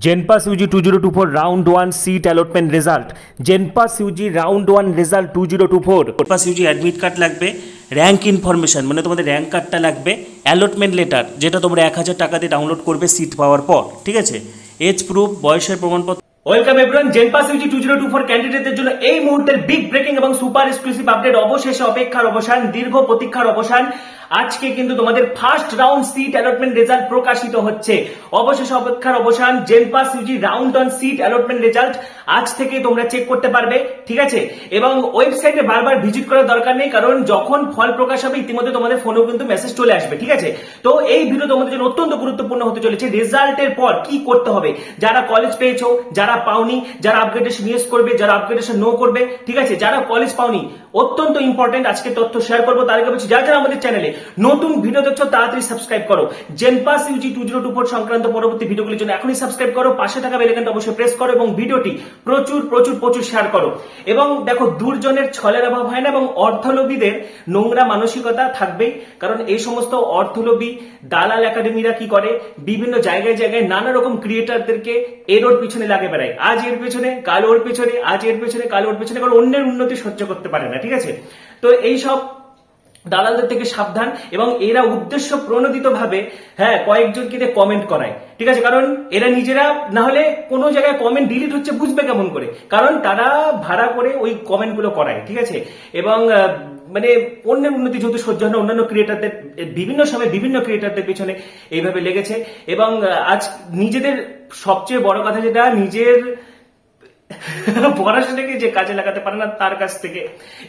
জেনপাস UG 2024 round 1 seat allotment result. JENPAS UG round 1 result 2024। JENPAS UG admit card লাগবে, rank information মানে তোমাদের rank কার্ডটা লাগবে, allotment letter যেটা তোমরা 1000 টাকা দিয়ে ডাউনলোড করবে সিট পাওয়ার পর, ঠিক আছে, এজ প্রুফ বয়সের প্রমাণপত্র। ওয়েলকাম এভরিওয়ান, জেনপাস ইউজি 2024 ক্যান্ডিডেটদের জন্য এই মুহূর্তের বিগ ব্রেকিং এবং সুপার এক্সক্লুসিভ আপডেট। অবশেষে অপেক্ষার অবসান, দীর্ঘ প্রতীক্ষার অবসান। আজকে কিন্তু তোমাদের first round seat allotment result প্রকাশিত হচ্ছে। অবশেষে অপেক্ষার অবসান, JENPAS UG round 1 seat allotment result আজ থেকে তোমরা চেক করতে পারবে, ঠিক আছে। এবং ওয়েবসাইটে বারবার ভিজিট করার দরকার নেই, কারণ যখন ফল প্রকাশ হবে ইতিমধ্যে তোমাদের ফোনেও কিন্তু মেসেজ চলে আসবে, ঠিক আছে। তো এই ভিডিও তোমাদের জন্য অত্যন্ত গুরুত্বপূর্ণ হতে চলেছে। রেজাল্টের পর কি করতে হবে, যারা কলেজ পেয়েছো, যারা পাওনি, যারা আপগ্রেডেশন ইয়েস করবে, যারা আপগ্রেডেশন নো করবে, ঠিক আছে, যারা কলেজ পাওনি, অত্যন্ত ইম্পর্টেন্ট আজকে তথ্য শেয়ার করবো। তার আগে বলছি, যারা আমাদের চ্যানেলে নতুন ভিডিও দেখছো তাড়াতাড়ি সাবস্ক্রাইব করো। জেনপাস ইউজি 2024 সংক্রান্ত পরবর্তী ভিডিওগুলির জন্য এখনই সাবস্ক্রাইব করো, পাশে থাকা বেল আইকনটা অবশ্যই প্রেস করো এবং ভিডিওটি প্রচুর প্রচুর প্রচুর শেয়ার করো। এবং দেখো, দুর্জনের ছলের অভাব হয় না এবং অর্থলোভীদের নোংরা মানসিকতা থাকবেই, কারণ এই সমস্ত অর্থলোভী দালাল একাডেমিরা কি করে, বিভিন্ন জায়গায় জায়গায় নানা রকম ক্রিয়েটারদেরকে এর ওর পিছনে লাগে বেড়ায়। আজ এর পেছনে, কাল ওর পেছনে, আজ এর পেছনে, কাল ওর পেছনে, কারণ অন্যের উন্নতি সহ্য করতে পারে না, ঠিক আছে। তো এই সব দালালদের থেকে সাবধান। এবং এরা উদ্দেশ্য প্রণোদিত ভাবে কয়েকজনকে দিয়ে কমেন্ট করায়, ঠিক আছে, কারণ এরা নিজেরা না হলে কোনো জায়গায় কমেন্ট ডিলিট হচ্ছে বুঝবে কেমন করে, কারণ তারা ভাড়া করে ওই কমেন্ট গুলো করায়, ঠিক আছে। এবং মানে অন্যের উন্নতি যেহেতু সহ্য হয় না, অন্যান্য ক্রিয়েটারদের বিভিন্ন সময় বিভিন্ন ক্রিয়েটারদের পিছনে এইভাবে লেগেছে। এবং আজ নিজেদের সবচেয়ে বড় কথা যেটা, নিজের পড়াশোনাকে যে কাজে লাগাতে পারে না তার কাছ থেকে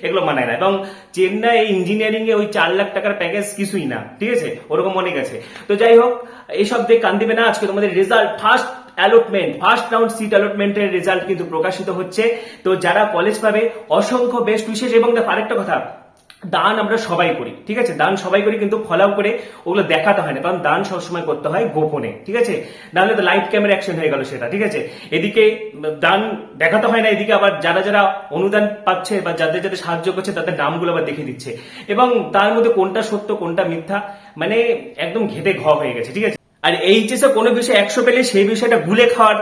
এগুলো মানায় না। এবং চেন্নাই ইঞ্জিনিয়ারিং এ ওই 4 লাখ টাকার প্যাকেজ কিছুই না, ঠিক আছে, ওরকম অনেক আছে। তো যাই হোক, এইসব দিয়ে কান দিবে না। আজকে তোমাদের result, first allotment, first round seat অ্যালটমেন্টের রেজাল্ট কিন্তু প্রকাশিত হচ্ছে। তো যারা কলেজ পাবে অসংখ্য বেস্ট উইশেস। এবং দেখো আরেকটা কথা, দান আমরা সবাই করি, ঠিক আছে, দান সবাই করি, কিন্তু ফলাও করে ওগুলো দেখাতে হয় না, কারণ দান সবসময় করতে হয় গোপনে, ঠিক আছে, নাহলে তো লাইভ ক্যামেরা অ্যাকশন হয়ে গেল সেটা, ঠিক আছে। এদিকে দান দেখাতে হয় না, এদিকে আবার যারা যারা অনুদান পাচ্ছে বা যাদের যাদের সাহায্য করছে তাদের নামগুলো আবার দেখে দিচ্ছে, এবং তার মধ্যে কোনটা সত্য কোনটা মিথ্যা মানে একদম ঘেটে ঘ হয়ে গেছে, ঠিক আছে। আর এইচএসে কোনো বিষয় 100 পেলে সেই বিষয়টা গুলে খাওয়ার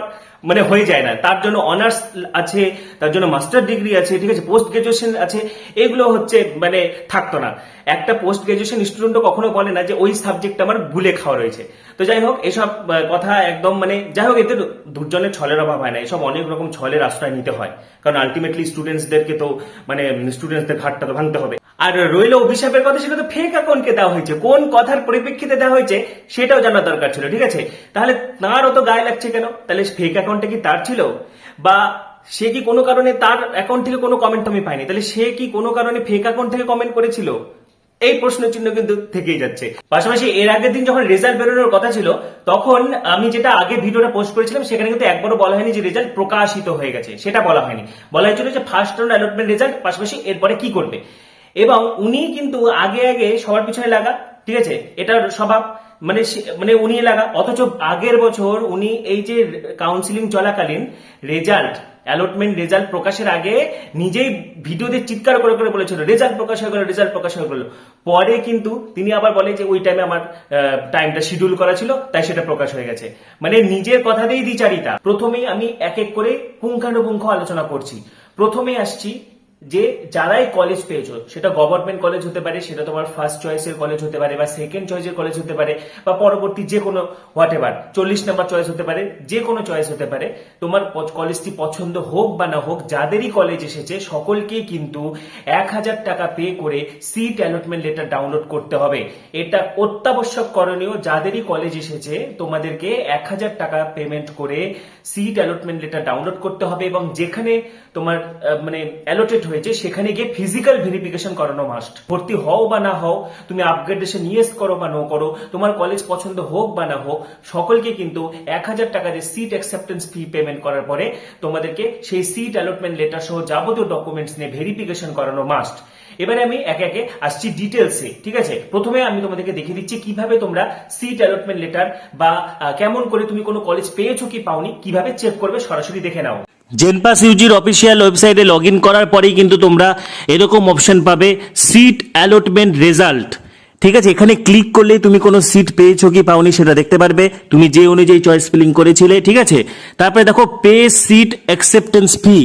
মানে হয়ে যায় না, তার জন্য অনার্স আছে, তার জন্য মাস্টার ডিগ্রি আছে, ঠিক আছে, পোস্ট গ্রাজুয়েশন আছে, এগুলো হচ্ছে মানে থাকতো না। একটা পোস্ট গ্রাজুয়েশন স্টুডেন্টও কখনো বলে না যে ওই সাবজেক্ট আমার গুলে খাওয়া রয়েছে। তো যাই হোক, এসব কথা একদম মানে যাই হোক, এতে দুর্জনের ছলের অভাব হয় না, এসব অনেক রকম ছলের আশ্রয় নিতে হয়, কারণ আলটিমেটলি স্টুডেন্টসদেরকে তো মানে স্টুডেন্টসদের ঘাটটা তো ভাঙতে হবে। আর রইল অভিশাপের কথা, সেটা তো ফেক অ্যাকাউন্টকে দেওয়া হয়েছে, কোন কথার পরিপ্রেক্ষিতে দেওয়া হয়েছে সেটাও জানার দরকার ছিল, ঠিক আছে। তাহলে তার অত গায়ে লাগছে কেন? তাহলে ফেক অ্যাকাউন্টটা কি তার ছিল, বা সে কি কোনো কারণে তার অ্যাকাউন্ট থেকে কোনো কমেন্ট আমি পাইনি, তাহলে সে কি কোনো কারণে ফেক অ্যাকাউন্ট থেকে কমেন্ট করেছিল? এই প্রশ্নের চিহ্ন কিন্তু থেকেই যাচ্ছে। পাশাপাশি এর আগের দিন যখন রেজাল্ট বেরোনোর কথা ছিল, তখন আমি যেটা আগে ভিডিওটা পোস্ট করেছিলাম সেখানে কিন্তু একবারও বলা হয়নি যে রেজাল্ট প্রকাশিত হয়ে গেছে, সেটা বলা হয়নি। বলা হয়েছিল যে ফার্স্ট রাউন্ড অ্যালটমেন্ট রেজাল্ট, পাশাপাশি এরপরে কি করবে। এবং উনি কিন্তু আগে আগে সবার পিছনে লাগা, ঠিক আছে, এটার স্বভাব, মানে মানে উনি লাগা। অথচ আগের বছর উনি এই যে কাউন্সিলিং চলাকালীন রেজাল্ট অ্যালটমেন্ট রেজাল্ট প্রকাশের আগে নিজেই ভিডিওতে চিৎকার করে করে বলেছিল রেজাল্ট প্রকাশ হয়ে গেল, রেজাল্ট প্রকাশ হয়ে গেল। পরে কিন্তু তিনি আবার বলে যে ওই টাইমে আমার টাইমটা শিডিউল করা ছিল, তাই সেটা প্রকাশ হয়ে গেছে। মানে নিজের কথাতেই দ্বিচারিতা। প্রথমেই আমি এক এক করে পুঙ্খানুপুঙ্খ আলোচনা করছি। প্রথমে আসছি যে যারাই কলেজ পেয়েছো, সেটা গভর্নমেন্ট কলেজ হতে পারে, সেটা তোমার ফার্স্ট চয়েসের কলেজ হতে পারে, বা সেকেন্ড চয়েসের কলেজ হতে পারে, বা পরবর্তী যে কোনো হোয়াট এভার 40 নাম্বার চয়েস হতে পারে, যে কোনো চয়েস হতে পারে। তোমার কলেজটি পছন্দ হোক বা না হোক, যাদেরই কলেজ এসেছে সকলকেই কিন্তু 1000 টাকা পে করে সিট অ্যালটমেন্ট লেটার ডাউনলোড করতে হবে। এটা অত্যাবশ্যক করণীয়। যাদেরই কলেজ এসেছে তোমাদেরকে 1000 টাকা পেমেন্ট করে সিট অ্যালটমেন্ট লেটার ডাউনলোড করতে হবে। এবং যেখানে তোমার মানে অ্যালোটেড হয়েছে সেখানে গিয়ে ফিজিক্যাল ভেরিফিকেশন করানো মাস্ট। ভর্তি হও বা না হও, তুমি আপগ্রেডেশন ইয়েস করো বা নো করো, তোমার কলেজ পছন্দ হোক বা না হোক, সকলকে কিন্তু 1000 টাকা দিয়ে সিট অ্যাকসেপ্টেন্স ফি পেমেন্ট করার পরে তোমাদেরকে সেই সিট অ্যালটমেন্ট লেটার সহ যাবতীয় ডকুমেন্টস নিয়ে ভেরিফিকেশন করানো মাস্ট। এবারে আমি একে একে আসছি ডিটেলসে, ঠিক আছে। প্রথমে আমি তোমাদেরকে দেখিয়ে দিচ্ছি কিভাবে তোমরা সিট অ্যালটমেন্ট লেটার বা কেমন করে তুমি কোনো কলেজ পেয়েছো কি পাওনি কিভাবে চেক করবে, সরাসরি দেখে নাও। জেনপাস ইউজির অফিসিয়াল ওয়েবসাইটে লগ ইন করার পরেই কিন্তু তোমরা এরকম অপশন পাবে, সিট অ্যালটমেন্ট রেজাল্ট। ঠিক আছে, এখানে ক্লিক করলে তুমি কোনো সিট পেয়েছো কি পাওনি সেটা দেখতে পারবে, তুমি যে অনুযায়ী চয়েস ফিলিং করেছিলে। ঠিক আছে, তারপরে দেখো পে সিট অ্যাকসেপ্টেন্স ফি,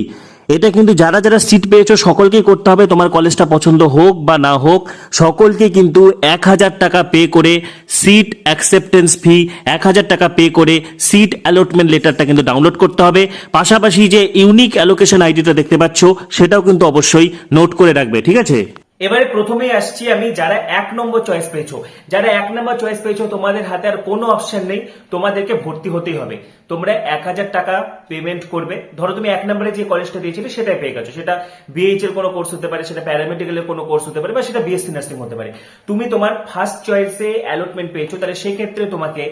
এটা কিন্তু যারা যারা সিট পেয়েছো সকলকেই করতে হবে, তোমার কলেজটা পছন্দ হোক বা না হোক সকলকে কিন্তু 1,000 টাকা পে করে সিট অ্যাকসেপ্টেন্স ফি, 1,000 টাকা পে করে সিট অ্যালটমেন্ট লেটারটা কিন্তু ডাউনলোড করতে হবে। পাশাপাশি যে ইউনিক অ্যালোকেশন আইডিটা দেখতে পাচ্ছ সেটাও কিন্তু অবশ্যই নোট করে রাখবে। ঠিক আছে, এবারে প্রথমেই আসছি আমি, যারা 1 নম্বর চয়েস পেয়েছো, যারা 1 নম্বর চয়েস পেয়েছো তোমাদের হাতে আর কোনো অপশন নেই, তোমাদেরকে ভর্তি হতেই হবে। তোমরা 1,000 টাকা পেমেন্ট করবে। ধরো তুমি 1 নম্বরে যে কলেজটা দিয়েছিলে সেটাই পেয়ে গেছো, সেটা বিএইচ এর কোনো কোর্স হতে পারে, সেটা প্যারামেডিক্যালের কোনো কোর্স হতে পারে, বা সেটা বিএসসি নার্সিং হতে পারে। তুমি তোমার ফার্স্ট চয়েসে অ্যালটমেন্ট পেয়েছো, তাহলে সেক্ষেত্রে তোমাকে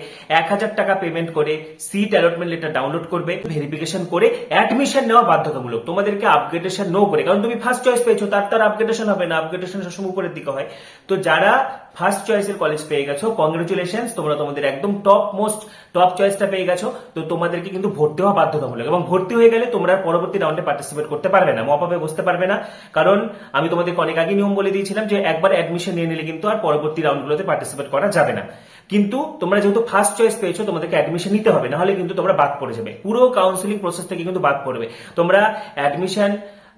1,000 টাকা পেমেন্ট করে সিট অ্যালটমেন্ট লেটার ডাউনলোড করবে, ভেরিফিকেশন করে অ্যাডমিশন নেওয়া বাধ্যতামূলক। তোমাদেরকে আপগ্রেডেশন নো করে, কারণ তুমি ফার্স্ট চয়েস পেয়েছো, তার আপগ্রেডেশন হবে না, আপগ্রেডেশন সবসময় উপরের দিকে হয়। তো যারা ফার্স্ট চয়েসের কলেজ পেয়ে গেছো, কংগ্রেচুলেশনস, তোমরা তোমাদের একদম টপ চয়েসটা পেয়ে গেছো। তো তোমাদেরকে কিন্তু ভর্তি হওয়া বাধ্যতামূলক, এবং ভর্তি হয়ে গেলে তোমরা পরবর্তী রাউন্ডে পার্টিসিপেট করতে পারবে না, মপাবে বসতে পারবে না। কারণ আমি তোমাদেরকে অনেক আগে নিয়ম বলে দিয়েছিলাম যে একবার অ্যাডমিশন নিয়ে নিলে কিন্তু আর পরবর্তী রাউন্ডগুলোতে পার্টিসিপেট করা যাবে না। কিন্তু তোমরা যেহেতু ফার্স্ট চয়েস পেয়েছো, তোমাদেরকে অ্যাডমিশন নিতে হবে, না হলে কিন্তু তোমরা বাদ পড়ে যাবে, পুরো কাউন্সিলিং প্রসেস থেকে কিন্তু বাদ পড়বে। তোমরা অ্যাডমিশন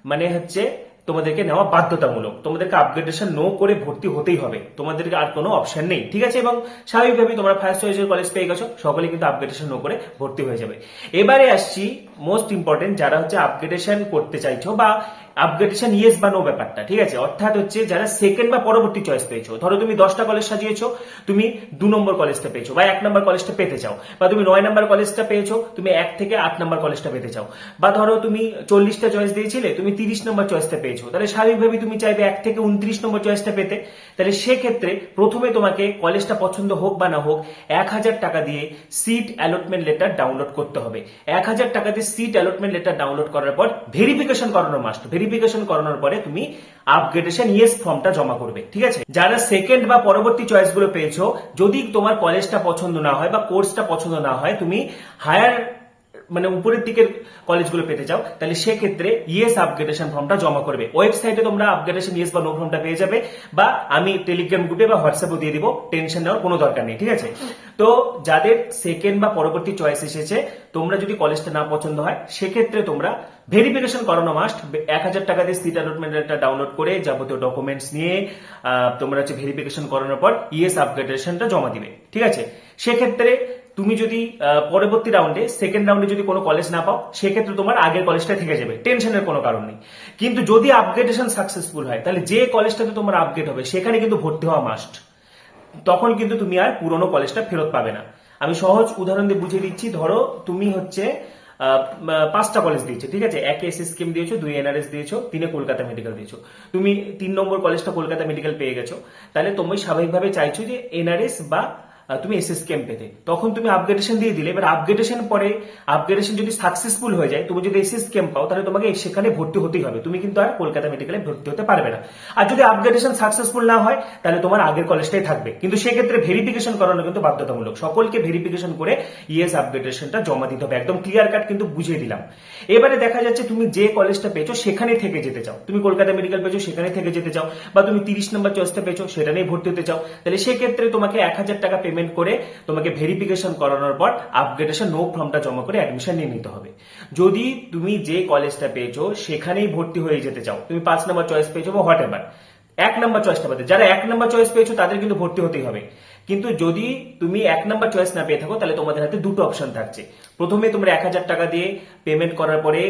মানে হচ্ছে তোমাদেরকে নেওয়া বাধ্যতামূলক, তোমাদেরকে আপগ্রেডেশন নো করে ভর্তি হতেই হবে, তোমাদেরকে আর কোনো অপশন নেই। ঠিক আছে, এবং স্বাভাবিকভাবেই তোমরা ফার্স্ট চয়েসের কলেজ পেয়ে গেছো, সকলে কিন্তু আপগ্রেডেশন নো করে ভর্তি হয়ে যাবে। এবারে আসছি মোস্ট ইম্পর্টেন্ট, যারা হচ্ছে আপগ্রেডেশন করতে চাইছো, বা আপগ্রেডেশন ইয়েস বা নো ব্যাপারটা। ঠিক আছে, অর্থাৎ হচ্ছে যারা সেকেন্ড বা পরবর্তী চয়েস পেয়েছো, ধরো তুমি 10টা কলেজ সাজিয়েছো, তুমি 2 নম্বর কলেজটা পেয়েছো বা 1 নম্বর কলেজটা পেতে চাও, বা তুমি 9 নম্বর কলেজটা পেয়েছো, তুমি 1 থেকে 8 নম্বর কলেজটা পেতে চাও, বা ধরো তুমি 40টা চয়েস দিয়েছিলে, তুমি 30 নম্বর চয়েসটা পেয়েছো, তাহলে স্বাভাবিকভাবেই তুমি চাইবে 1 থেকে 29 নম্বর চয়েসটা পেতে। তাহলে সেক্ষেত্রে প্রথমে তোমাকে কলেজটা পছন্দ হোক বা না হোক 1,000 টাকা দিয়ে সিট অ্যালটমেন্ট লেটার ডাউনলোড করতে হবে। 1,000 টাকা দিয়ে সিট অ্যালটমেন্ট লেটার ডাউনলোড করার পর ভেরিফিকেশন করানো মাস্ট। ভেরিফিকেশন করানোর পরে তুমি আপগ্রেডেশন ইয়েস ফর্মটা জমা করবে। ঠিক আছে, যারা সেকেন্ড বা পরবর্তী চয়েস গুলো পেয়েছো, যদি তোমার কলেজটা পছন্দ না হয় বা কোর্সটা পছন্দ না হয়, তুমি হায়ার মানে উপরের দিকের কলেজগুলো পেতে চাও, তাহলে সেক্ষেত্রে ইয়েস আপগ্রেডেশন ফর্মটা জমা করবে। ওয়েবসাইটে তোমরা আপগ্রেডেশন ইয়েস বা নো ফর্মটা পেয়ে যাবে, বা আমি টেলিগ্রাম গ্রুপে বা হোয়াটসঅ্যাপে দিয়ে দিব, টেনশন নেওয়ার কোনো দরকার নেই। ঠিক আছে, তো যাদের সেকেন্ড বা পরবর্তী চয়েস এসেছে, তোমরা যদি কলেজটা না পছন্দ হয়, সেক্ষেত্রে তোমরা ভেরিফিকেশন করানো মাস্ট। 1,000 টাকা দিয়ে সিট অ্যালটমেন্টটা ডাউনলোড করে যাবতীয় ডকুমেন্টস নিয়ে তোমরা হচ্ছে ভেরিফিকেশন করানোর পর ইয়েস আপগ্রেডেশনটা জমা দিবে। ঠিক আছে, সেক্ষেত্রে তুমি যদি পরবর্তী রাউন্ডে সেকেন্ড রাউন্ডে যদি কোনো কলেজ না পাও, সেক্ষেত্রে তোমার আগের কলেজটা থেকে যাবে, টেনশনের কোনো কারণ নেই। কিন্তু যদি আপগ্রেডেশন সাকসেসফুল হয়, তাহলে যে কলেজটাতে তোমার আপগ্রেড হবে সেখানে কিন্তু ভর্তি হওয়া মাস্ট। তখন কিন্তু তুমি আর পুরনো কলেজটা ফেরত পাবে না। আমি সহজ উদাহরণ দিয়ে বুঝিয়ে দিচ্ছি। ধরো তুমি হচ্ছে 5টা কলেজ দিয়েছো, ঠিক আছে, 1 এসএসকেএম দিয়েছো, 2 এনআরএস দিয়েছো, 3 কলকাতা মেডিকেল দিয়েছো। তুমি 3 নম্বর কলেজটা কলকাতা মেডিকেল পেয়ে গেছো, তাহলে তুমি স্বাভাবিকভাবে চাইছো যে এনআরএস বা তুমি এসএসকেএম পেতে, তখন তুমি আপগ্রেডেশন দিয়ে দিলে। এবার আপগ্রেডেশন পরে আপগ্রেডেশন যদি সাকসেসফুল হয়ে যায়, তুমি যদি এসএসকেএম পাও, তাহলে তোমাকে সেখানে ভর্তি হতেই হবে, তুমি কিন্তু আর কলকাতা মেডিকেলে ভর্তি হতে পারবে না। আর যদি আপগ্রেডেশন সাকসেসফুল না হয়, তাহলে তোমার আগের কলেজটাই থাকবে, কিন্তু সেক্ষেত্রে ভেরিফিকেশন করানো কিন্তু বাধ্যতামূলক। সকলকে ভেরিফিকেশন করে ইয়েস আপগ্রেডেশনটা জমা দিতে হবে, একদম ক্লিয়ার কাট কিন্তু বুঝিয়ে দিলাম। এবারে দেখা যাচ্ছে তুমি যে কলেজটা পেয়েছো সেখানে থেকে যেতে চাও, তুমি কলকাতা মেডিকেল পেয়েছো সেখানে থেকে যেতে চাও, বা তুমি 30 নম্বর চয়েসটা পেয়েছো সেটা নিয়ে ভর্তি হতে চাও, তাহলে সেক্ষেত্রে তোমাকে 1,000 টাকা পেমেন্ট করে তোমাকে ভেরিফিকেশন করানোর পর আপগ্রেডেশন নো ফর্মটা জমা করে অ্যাডমিশন নিয়ে নিতে হবে। যদি তুমি যে কলেজটা পেয়েছো সেখানেই ভর্তি হয়ে যেতে চাও, তুমি 5 নম্বর চয়েস পেয়েছো বা হোয়াট এভার, 1 নম্বর চয়েসটা পেতে, যারা 1 নম্বর চয়েস পেয়েছো তাদের কিন্তু ভর্তি হতেই হবে। কিন্তু যদি তুমি 1 নম্বর চয়েস না পেয়ে থাকো, তাহলে তোমাদের হাতে দুটো অপশন থাকছে। প্রথমে তোমরা 1,000 টাকা দিয়ে পেমেন্ট করার পরে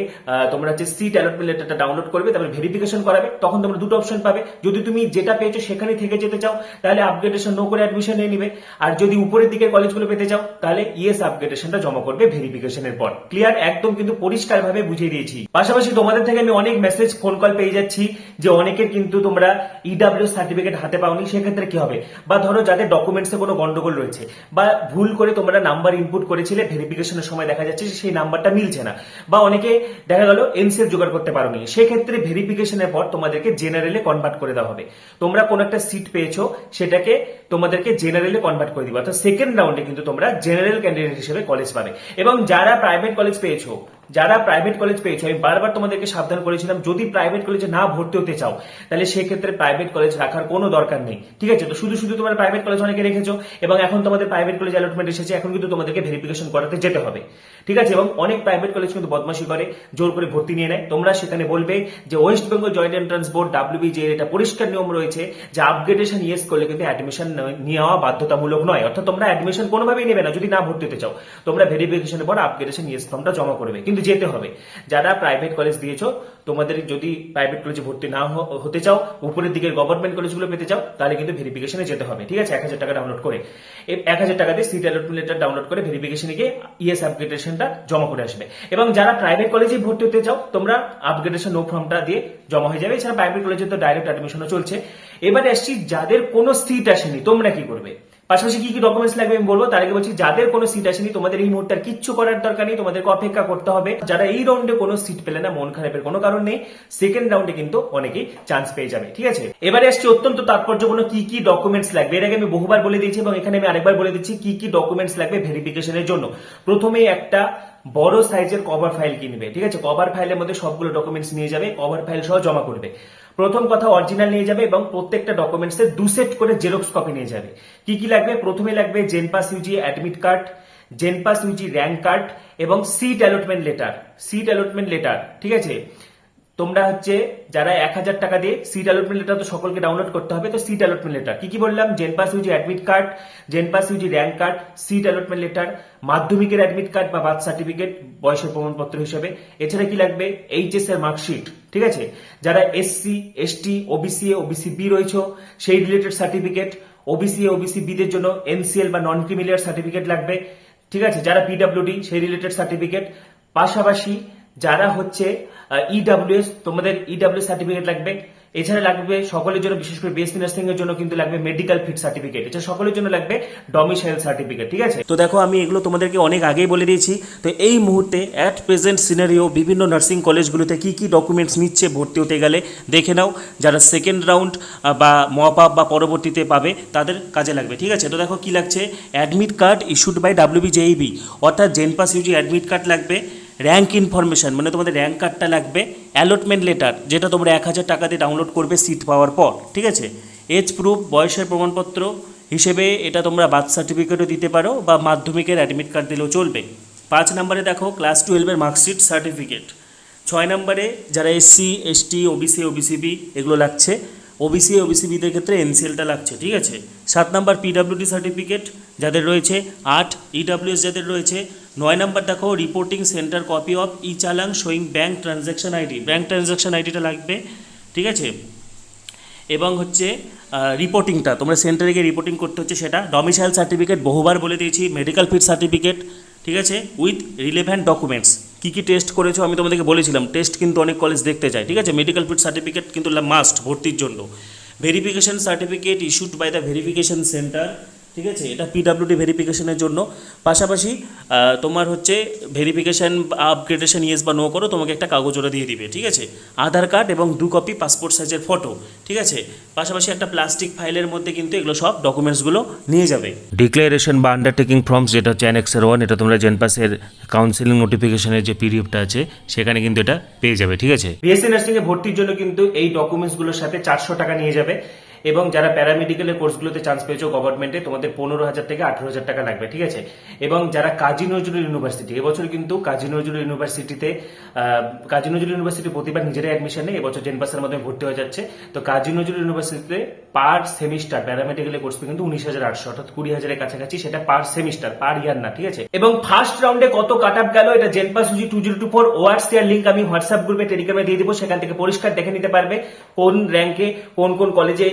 তোমরা হচ্ছে সিট অ্যালটমেন্ট লেটারটা ডাউনলোড করবে, তারপরে ভেরিফিকেশন করাবে, তখন তোমরা দুটো অপশন পাবে। যদি তুমি যেটা পেয়েছো সেখানে থেকে যেতে চাও, তাহলে আপগ্রেডেশন নো করে অ্যাডমিশন নিয়ে নিবে। আর যদি উপরের দিকের কলেজগুলো পেতে চাও, তাহলে ইয়েস আপগ্রেডেশনটা জমা করবে ভেরিফিকেশনের পর। ক্লিয়ার, একদম কিন্তু পরিষ্কার ভাবে বুঝিয়ে দিয়েছি। পাশাপাশি তোমাদের থেকে আমি অনেক মেসেজ ফোন কল পেয়ে যাচ্ছি যে অনেকের কিন্তু তোমরা ইডব্লিউ সার্টিফিকেট হাতে পাওনি, সেক্ষেত্রে কি হবে? বা ধরো যাদের ডকুমেন্টসে কোনো গন্ডগোল রয়েছে, বা ভুল করে তোমরা নাম্বার ইনপুট করেছিলে, ভেরিফিকেশনের সময় দেখা যাচ্ছে যে সেই নাম্বারটা মিলছে না, বা অনেকে দেখা গেল এনসিএফ জোগাড় করতে পারোনি, সেক্ষেত্রে ভেরিফিকেশনের পর তোমাদেরকে জেনারেলে কনভার্ট করে দেওয়া হবে। তোমরা কোন একটা সিট পেয়েছো, সেটাকে তোমাদেরকে জেনারেলে কনভার্ট করে দিবে, অর্থাৎ সেকেন্ড রাউন্ডে কিন্তু তোমরা জেনারেল ক্যান্ডিডেট হিসেবে কলেজ পাবে। এবং যারা প্রাইভেট কলেজ পেয়েছো, যারা প্রাইভেট কলেজ পেয়েছো, আমি বারবার তোমাদেরকে সাবধান করেছিলাম, যদি প্রাইভেট কলেজে না ভর্তি হতে চাও তাহলে সেক্ষেত্রে প্রাইভেট কলেজ রাখার কোনো দরকার নেই, ঠিক আছে? তো শুধু শুধু তোমার প্রাইভেট কলেজ অনেকে রেখেছো এবং এখন তোমাদের প্রাইভেট কলেজ অ্যালটমেন্ট এসেছে, এখন কিন্তু তোমাদেরকে ভেরিফিকেশন করাতে যেতে হবে, ঠিক আছে? এবং অনেক প্রাইভেট কলেজ কিন্তু বদমাশি করে, জোর করে ভর্তি নিয়ে নেয়। তোমরা সেখানে বলবে যে West Bengal joint entrance board WBJEE এটা পরিষ্কার নিয়ম রয়েছে যে আপগ্রেডেশন ইয়েস করলে কিন্তু অ্যাডমিশন নেওয়া বাধ্যতামূলক নয়, অর্থাৎ তোমরা অ্যাডমিশন কোনোভাবেই নেবে না যদি না ভর্তি হতে চাও, তোমরা ভেরিফিকেশনের পর আপগ্রেডেশন ইয়েস ফর্মটা জমা করবে, কিন্তু যেতে হবে। যারা প্রাইভেট কলেজ দিয়েছো, তোমাদের যদি প্রাইভেট কলেজে ভর্তি না হতে চাও, উপরের দিকের গভর্নমেন্ট কলেজগুলো পেতে চাও, তাহলে কিন্তু ভেরিফিকেশনে যেতে হবে, ঠিক আছে? 1000 টাকা ডাউনলোড করে, 1000 টাকা দিয়ে সিট অ্যালটমেন্ট লেটার ডাউনলোড করে ভেরিফিকেশনে গিয়ে ইয়েস আপগ্রেডেশনটা জমা করে আসবে। এবং যারা প্রাইভেট কলেজে ভর্তি হতে চাও, তোমরা আপগ্রেডেশন নো ফর্মটা দিয়ে জমা হয়ে যাবে। এছাড়া প্রাইভেট কলেজে তো ডাইরেক্ট অ্যাডমিশনও চলছে। এবারে আসছি যাদের কোনো সিট আসেনি, তোমরা কি করবে, পাশাপাশি কি কি ডকুমেন্টস লাগবে আমি বলবো। তার আগে বলছি, যাদের কোনো সিট আসেনি তোমাদের এই মুহূর্তে আর কিচ্ছু করার দরকার নেই, তোমাদেরকে অপেক্ষা করতে হবে। যারা এই রাউন্ডে কোনো সিট পেলে না, মন খারাপের কোনো কারণ নেই, সেকেন্ড রাউন্ডে কিন্তু অনেকেই চান্স পেয়ে যাবে, ঠিক আছে? এবারে আসছি অত্যন্ত তাৎপর্যপূর্ণ কি কি ডকুমেন্টস লাগবে। এর আগে আমি বহুবার বলে দিয়েছি এবং এখানে আমি আরেকবার বলে দিচ্ছি কি কি ডকুমেন্টস লাগবে ভেরিফিকেশনের জন্য। প্রথমেই একটা বড় সাইজের কভার ফাইল কিনবে, ঠিক আছে? কভার ফাইলের মধ্যে সবগুলো ডকুমেন্টস নিয়ে যাবে, কভার ফাইল সহ জমা করবে। প্রথম কথা, অরিজিনাল নিয়ে যাবে এবং প্রত্যেকটা ডকুমেন্টস এর 2 সেট করে জেরক্স কপি নিয়ে যাবে। কি কি লাগবে? প্রথমে লাগবে JENPAS UG admit card, JENPAS UG rank card এবং seat allotment letter. Seat allotment letter, ঠিক আছে? তোমরা হচ্ছে যারা 1000 টাকা দিয়ে সিট অ্যালটমেন্ট লেটার তো সকলকে ডাউনলোড করতে হবে, তো সিট অ্যালটমেন্ট লেটার কি কি বললাম? JENPAS UG admit card, JENPAS UG rank card, seat allotment letter, মাধ্যমিকের অ্যাডমিট কার্ড বা বার্থ সার্টিফিকেট বয়সের প্রমাণপত্র হিসেবে। এছাড়া কি লাগবে? এইচএস এর মার্কশিট, ঠিক আছে? যারা SC ST OBC OBCB রয়েছে সেই রিলেটেড সার্টিফিকেট। OBC OBCB দের জন্য NCL বা নন ক্রিমিলিয়ার সার্টিফিকেট লাগবে, ঠিক আছে? যারা PWD সেই রিলেটেড সার্টিফিকেট। পাশাপাশি যারা হচ্ছে EWS, তোমাদের EWS সার্টিফিকেট লাগবে। এছাড়া লাগবে সকলের জন্য, বিশেষ করে বিএসসি নার্সিং এর জন্য কিন্তু লাগবে মেডিকেল ফিট সার্টিফিকেট। এছাড়া সকলের জন্য লাগবে ডমিসাইল সার্টিফিকেট, ঠিক আছে? তো দেখো আমি এগুলো তোমাদেরকে অনেক আগেই বলে দিয়েছি। তো এই মুহূর্তে অ্যাট প্রেজেন্ট সিনারিও বিভিন্ন নার্সিং কলেজগুলোতে কি কি ডকুমেন্টস নিচ্ছে ভর্তি হতে গেলে দেখে নাও। যারা সেকেন্ড রাউন্ড বা মপ আপ বা পরবর্তীতে পাবে তাদের কাজে লাগবে, ঠিক আছে? তো দেখো কি লাগছে, admit card issued by WBJEB, অর্থাৎ জেনপাস ইউজি অ্যাডমিট কার্ড লাগবে, র্যাঙ্ক ইনফরমেশন মানে তোমাদের র্যাঙ্ক কার্ডটা লাগবে, অ্যালটমেন্ট লেটার যেটা তোমরা 1000 টাকা দিয়ে ডাউনলোড করবে সিট পাওয়ার পর, ঠিক আছে? এজ প্রুফ বয়সের প্রমাণপত্র হিসেবে এটা তোমরা বার্থ সার্টিফিকেটও দিতে পারো বা মাধ্যমিকের অ্যাডমিট কার্ড দিলেও চলবে। 5 নম্বরে দেখো ক্লাস 12-এর মার্কশিট সার্টিফিকেট। 6 নম্বরে যারা SC ST OBC OBCB এগুলো লাগছে, OBC OBCBদের ক্ষেত্রে NCLটা লাগছে, ঠিক আছে? 7 নম্বর PWD সার্টিফিকেট যাদের রয়েছে, 8 EWS যাদের রয়েছে। 9 নম্বর দেখো রিপোর্টিং সেন্টার কপি অফ ই চালান showing bank transaction ID, bank transaction আইডিটা লাগবে, ঠিক আছে? এবং হচ্ছে রিপোর্টিংটা তোমরা সেন্টারে গিয়ে রিপোর্টিং করতে হচ্ছে সেটা। ডমিসাইল সার্টিফিকেট বহুবার বলে দিয়েছি, মেডিকেল ফিট সার্টিফিকেট, ঠিক আছে? With relevant documents. কী কী টেস্ট করেছো আমি তোমাদেরকে বলেছিলাম, টেস্ট কিন্তু অনেক কলেজ দেখতে চায়, ঠিক আছে? মেডিকেল ফিট সার্টিফিকেট কিন্তু মাস্ট ভর্তির জন্য। Verification certificate issued by the verification centre, ঠিক আছে? এটা PWD ভেরিফিকেশনের জন্য। পাশাপাশি তোমার হচ্ছে ভেরিফিকেশন আপগ্রেডেশন ইয়েস বা নো করো, তোমাকে একটা কাগজ ওরা দিয়ে দিবে, ঠিক আছে? আধার কার্ড এবং 2 কপি পাসপোর্ট সাইজের ফটো, ঠিক আছে? পাশাপাশি একটা প্লাস্টিক ফাইলের মধ্যে কিন্তু এগুলো সব ডকুমেন্টসগুলো নিয়ে যাবে। ডিক্লারেশন বা আন্ডারটেকিং ফর্মস যেটা হচ্ছে অ্যানেক্সার 1, এটা তোমরা জেনপাসের কাউন্সিলিং নোটিফিকেশনের যে পিডিএফটা আছে সেখানে কিন্তু এটা পেয়ে যাবে, ঠিক আছে? বিএসসি নার্সিং এ ভর্তির জন্য কিন্তু এই ডকুমেন্টস গুলোর সাথে 400 টাকা নিয়ে যাবে। এবং যারা প্যারামেডিক্যালের কোর্সগুলোতে চান্স পেয়েছো গভর্নমেন্টে, তোমাদের 15,000 থেকে 18,000 টাকা লাগবে, ঠিক আছে? এবং যারা কাজী নজরুল ইউনিভার্সিটি, এবছর কিন্তু কাজী নজরুল ইউনিভার্সিটিতে কাজী নজরুল ইউনিভার্সিটি প্রতিবার নিজেরাই অ্যাডমিশন নেই, এবছর জেনপাসের মাধ্যমে ভর্তি হয়ে যাচ্ছে। তো কাজী নজরুল ইউনিভার্সিটিতে পার সেমিস্টার প্যারামেডিক্যালের কোর্স কিন্তু 19,800, অর্থাৎ 20,000-এর কাছাকাছি, সেটা পার সেমিস্টার, পার ইয়ার না, ঠিক আছে? এবং ফার্স্ট রাউন্ডে কত কাট আপ গেল এটা জেনপাস ইউজি 2024 ওয়ার্ডস লিঙ্ক আমি হোয়াটসঅ্যাপ গ্রুপে টেলিগ্রামে দিয়ে দেবো, সেখান থেকে পরিষ্কার দেখে নিতে পারবে কোন র্যাঙ্কে কোন কোন কলেজে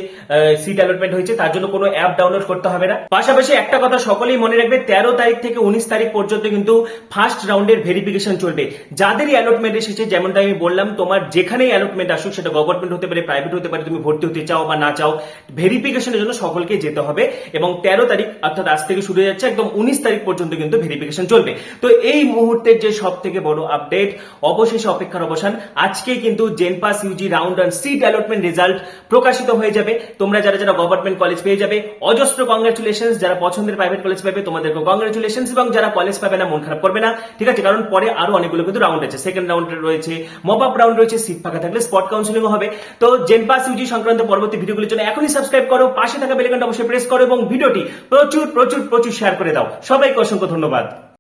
সিট অ্যালটমেন্ট হয়েছে। তার জন্য কোনো অ্যাপ ডাউনলোড করতে হবে না। পাশাপাশি একটা কথা সকলেই মনে রাখবে, 13 তারিখ থেকে 19 তারিখ পর্যন্ত কিন্তু ফার্স্ট রাউন্ডের ভেরিফিকেশন চলবে। যাদেরই অ্যালটমেন্ট এসেছে, যেমনটা আমি বললাম, তোমার যেখানেই অ্যালটমেন্ট আসুক, সেটা গভর্নমেন্ট হতে পারে, প্রাইভেট হতে পারে, তুমি ভর্তি হতে চাও বা না চাও, ভেরিফিকেশনের জন্য সকলকে যেতে হবে। এবং 13 তারিখ অর্থাৎ আজ থেকে শুরু হয়ে যাচ্ছে, একদম 19 তারিখ পর্যন্ত কিন্তু ভেরিফিকেশন চলবে। তো এই মুহূর্তের যে সব থেকে বড় আপডেট, অবশেষে অপেক্ষার অবসান, আজকে কিন্তু JENPAS UG round 1 seat allotment result প্রকাশিত হয়ে যাবে। তোমরা যারা যারা গভর্নমেন্ট কলেজ পেয়ে যাবে অজস্র কংগ্রেচুলেশন, যারা পছন্দের প্রাইভেট কলেজ পাবে তোমাদেরকে কংগ্রেচুলেশন, এবং যারা কলেজ পাবে না মন খারাপ করবে না, ঠিক আছে, কারণ পরে আরো অনেকগুলো কিন্তু রাউন্ড আছে, সেকেন্ড রাউন্ড রয়েছে, মপ আপ রাউন্ড রয়েছে, সিট ফাঁকা থাকলে স্পট কাউন্সিলিং হবে। তো জেনপাস ইউজি সংক্রান্ত পরবর্তী ভিডিওগুলোর জন্য এখনই সাবস্ক্রাইব করো, পাশে থাকা বেল আইকনটা অবশ্যই প্রেস করো এবং ভিডিওটি প্রচুর প্রচুর প্রচুর শেয়ার করে দাও। সবাইকে অসংখ্য ধন্যবাদ।